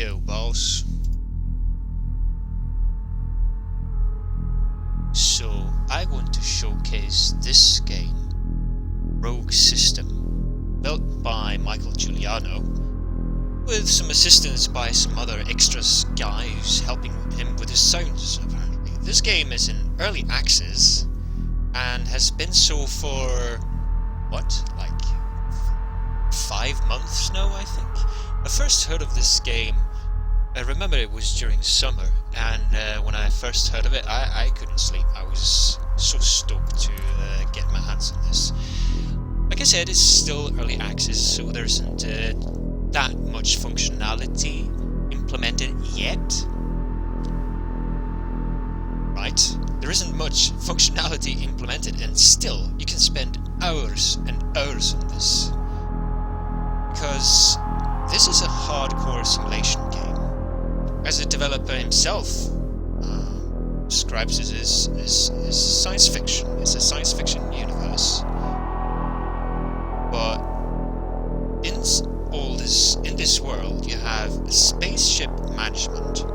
Yo, boss. So, I want to showcase this game, Rogue System, built by Michael Juliano, with some assistance by some other extras guys helping him with his sounds, apparently. This game is in early access, and has been so for, what, like 5 months now, I think? I first heard of this game, I remember it was during summer, and when I first heard of it, I couldn't sleep. I was so stoked to get my hands on this. Like I said, it's still early access, so there isn't that much functionality implemented yet. Right? There isn't much functionality implemented, and still, you can spend hours and hours on this. Because this is a hardcore simulation game. As the developer himself describes it as science fiction. It's a science fiction universe. But in this world, you have spaceship management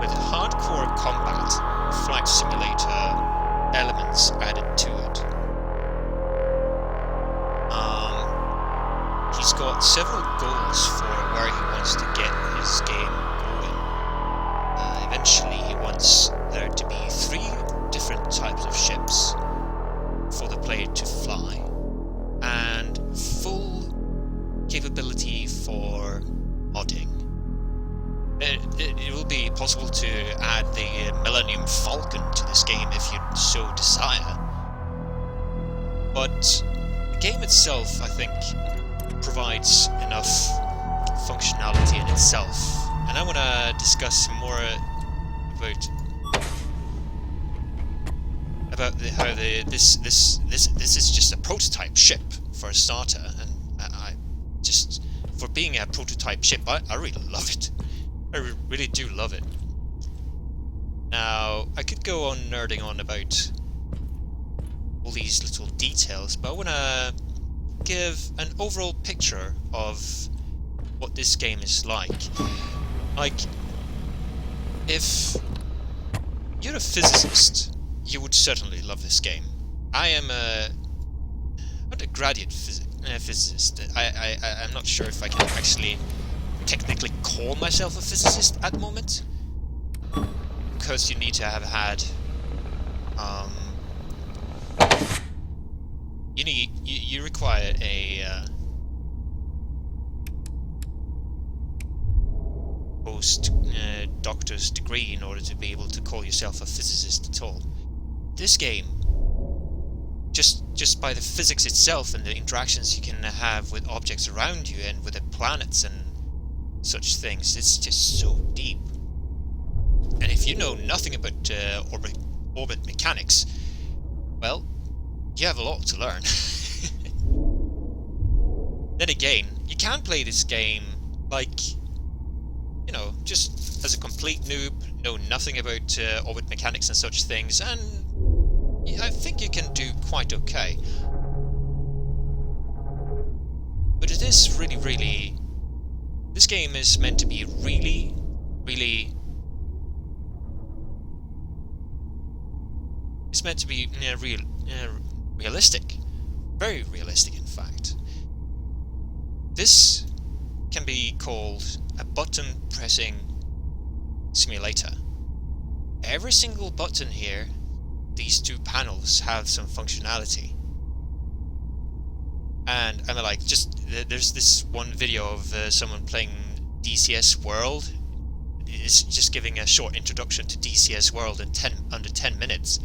with hardcore combat, flight simulator elements added to it. He's got several goals for where he wants to get his game going. Eventually he wants there to be 3 different types of ships for the player to fly, and full capability for modding. It will be possible to add the Millennium Falcon to this game if you so desire. But the game itself, I think, provides enough functionality in itself, and I want to discuss more about how this is just a prototype ship for a starter, and I just, for being a prototype ship, I really love it. I really do love it. Now, I could go on nerding on about all these little details, but I want to give an overall picture of what this game is like. Like, if you're a physicist, you would certainly love this game. I am not a graduate physicist. I'm not sure if I can actually technically call myself a physicist at the moment, because you need to have had you require a post-doctor's degree in order to be able to call yourself a physicist at all. This game, just by the physics itself and the interactions you can have with objects around you and with the planets and such things, it's just so deep. And if you know nothing about orbit mechanics, well, you have a lot to learn. Then again, you can play this game like, you know, just as a complete noob, know nothing about orbit mechanics and such things, and I think you can do quite okay. But it is really... This game is meant to be really... It's meant to be realistic. Very realistic, in fact. This can be called a button-pressing simulator. Every single button here, these 2 panels, have some functionality. And I mean, like, there's this one video of someone playing DCS World. It's just giving a short introduction to DCS World in under 10 minutes,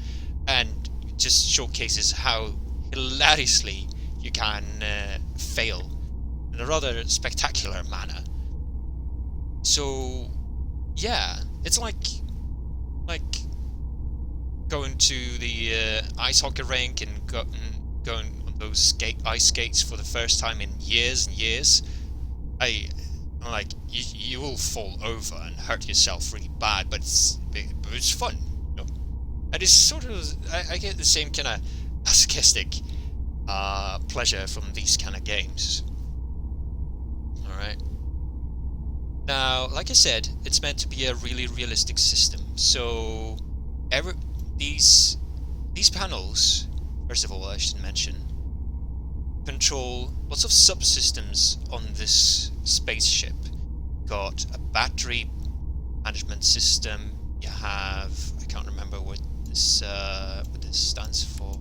and just showcases how hilariously you can fail in a rather spectacular manner. So, yeah, it's like going to the ice hockey rink and going on those ice skates for the first time in years and years. You will fall over and hurt yourself really bad, but it's fun, you know? And it's sort of, I get the same kind of masochistic pleasure from these kind of games. Alright. Now, like I said, it's meant to be a really realistic system. So, these panels, first of all, I should mention, control lots of subsystems on this spaceship. Got a battery management system. You have, I can't remember what this stands for.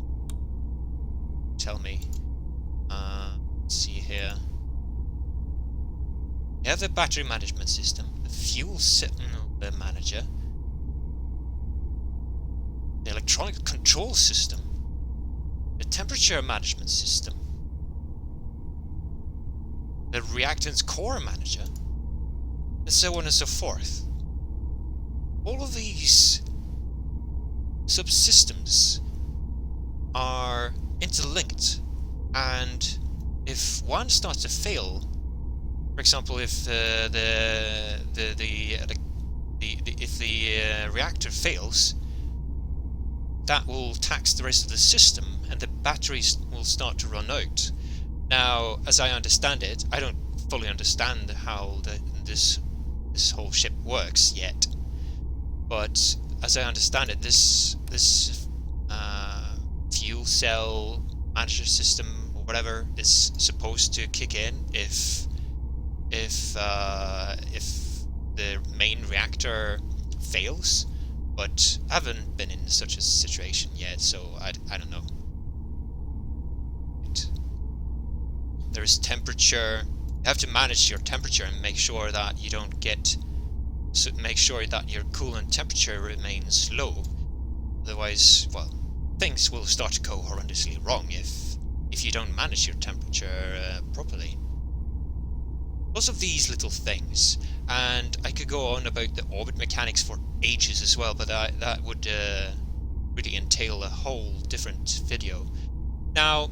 Tell me. Let's see here. You have the battery management system, the fuel signal manager, the electronic control system, the temperature management system, the reactants core manager, and so on and so forth. All of these subsystems are interlinked, and if one starts to fail, for example, if the reactor fails, that will tax the rest of the system, and the batteries will start to run out. Now, as I understand it, I don't fully understand how this whole ship works yet, but as I understand it, this fuel cell manager system or whatever is supposed to kick in if the main reactor fails, but I haven't been in such a situation yet, so I don't know. There is temperature. You have to manage your temperature and make sure that you don't get. So make sure that your coolant temperature remains low. Otherwise, well, things will start to go horrendously wrong if you don't manage your temperature properly. Lots of these little things, and I could go on about the orbit mechanics for ages as well, but that would really entail a whole different video. Now,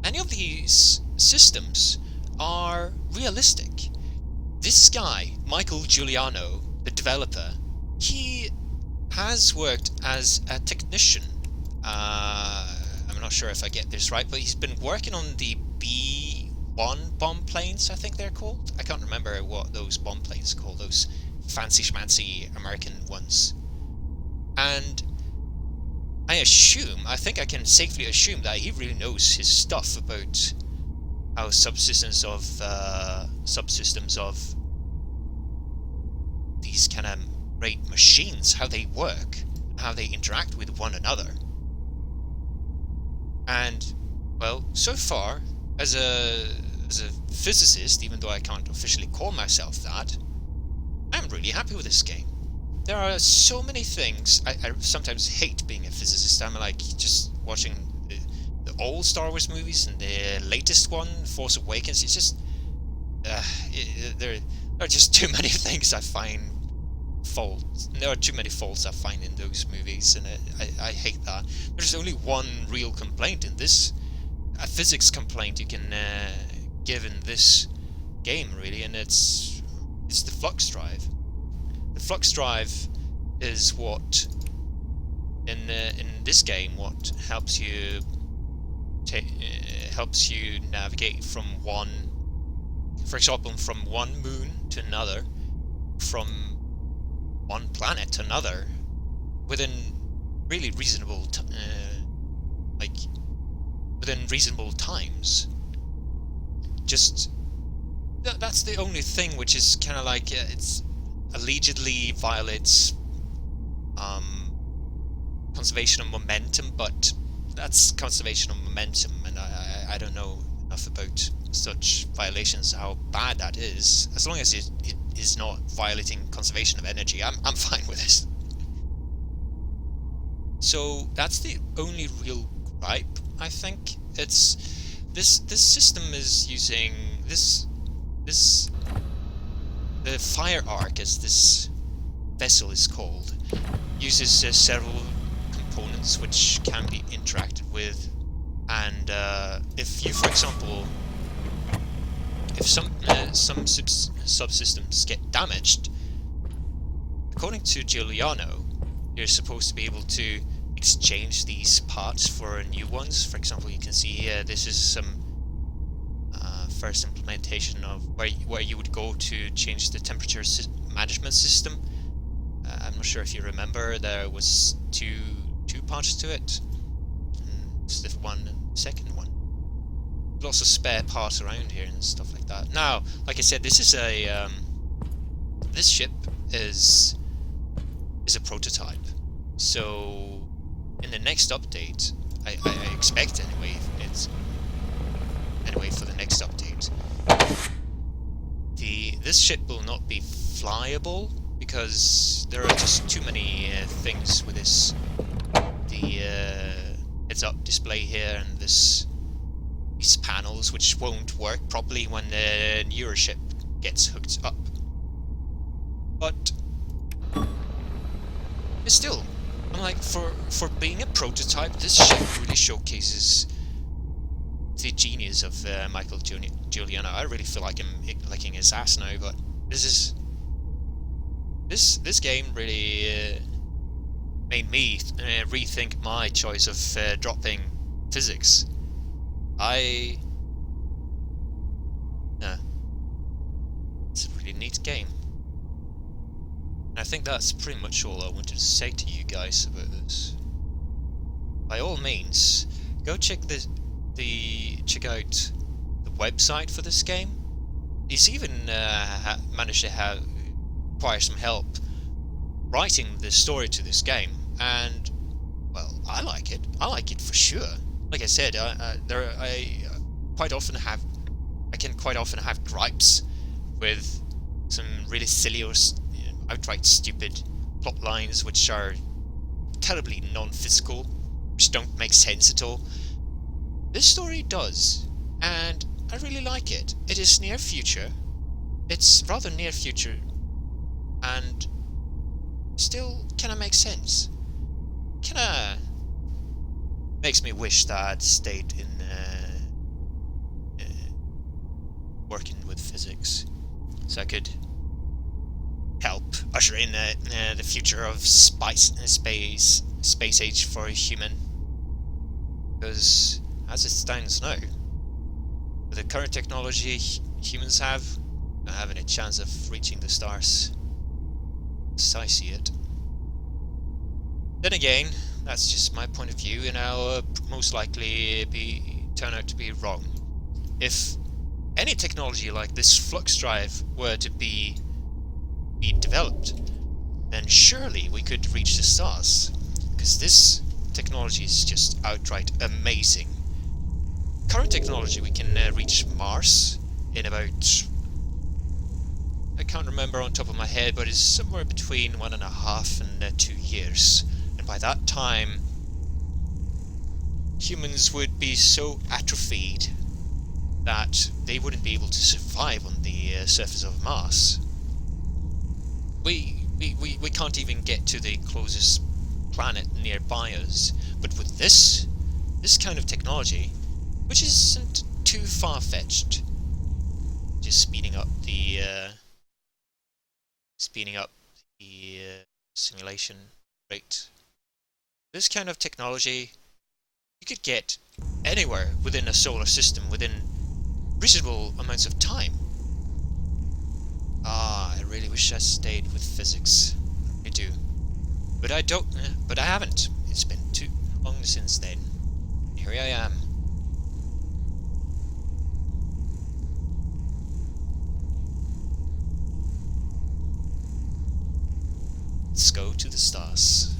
many of these systems are realistic. This guy, Michael Juliano, the developer, he has worked as a technician. I'm not sure if I get this right, but he's been working on the B-1 bomb planes, I think they're called. I can't remember what those bomb planes are called, those fancy schmancy American ones. And I think I can safely assume that he really knows his stuff about how subsystems of these kind of great machines, how they work, how they interact with one another. And, well, so far, as a physicist, even though I can't officially call myself that, I'm really happy with this game. There are so many things. I sometimes hate being a physicist. I'm like just watching the old Star Wars movies and the latest one, Force Awakens. It's just there are just too many things I find faults. There are too many faults I find in those movies, and I hate that. There's only one real complaint in this, a physics complaint you can give in this game, really, and it's the flux drive. The flux drive is what in this game what helps you navigate from one, for example, from one moon to another, from one planet to another, within really reasonable within reasonable times. Just that's the only thing which is kind of like it's allegedly violates conservation of momentum, but that's conservation of momentum, and I don't know enough about such violations, how bad that is. As long as it is not violating conservation of energy, I'm fine with this. So that's the only real gripe, I think. It's this system is using the fire arc, as this vessel is called, uses several components which can be interacted with, and if you, for example, if some subsystems get damaged, according to Juliano, you're supposed to be able to exchange these parts for new ones. For example, you can see here, this is some first implementation of where you would go to change the temperature management system. I'm not sure if you remember, there was two parts to it. It's the one and the second one. Lots of spare parts around here and stuff like that. Now, like I said, this is a this ship is a prototype. So in the next update, I expect anyway, for the next update, this ship will not be flyable because there are just too many things with this. The heads-up display here and these panels which won't work properly when the newer ship gets hooked up. But still, I'm like, for being a prototype, this ship really showcases the genius of Michael Juliano. I really feel like I'm licking his ass now, but this game really made me rethink my choice of dropping physics. It's a really neat game. And I think that's pretty much all I wanted to say to you guys about this. By all means, go check out the website for this game. He's even managed to acquire some help writing the story to this game, and well, I like it. I like it for sure. Like I said, I can quite often have gripes with some really silly or outright stupid plot lines which are terribly non-physical, which don't make sense at all. This story does, and I really like it. It is near future. It's rather near future, and still kinda makes sense. Kinda makes me wish that I'd stayed in working with physics, so I could help usher in the future of space age for a human. Because as it stands now, with the current technology humans have, not having a chance of reaching the stars, as I see it. Then again, that's just my point of view, and I'll most likely turn out to be wrong. If any technology like this flux drive were to be developed, then surely we could reach the stars, because this technology is just outright amazing. Current technology, we can reach Mars in about, I can't remember on top of my head, but it's somewhere between 1.5 and 2 years. And by that time, humans would be so atrophied that they wouldn't be able to survive on the surface of Mars. We can't even get to the closest planet nearby us, but with this kind of technology, which isn't too far-fetched, just speeding up the simulation rate. This kind of technology you could get anywhere within a solar system within reasonable amounts of time. I really wish I stayed with physics. I do. But I don't, but I haven't. It's been too long since then. Here I am. Let's go to the stars.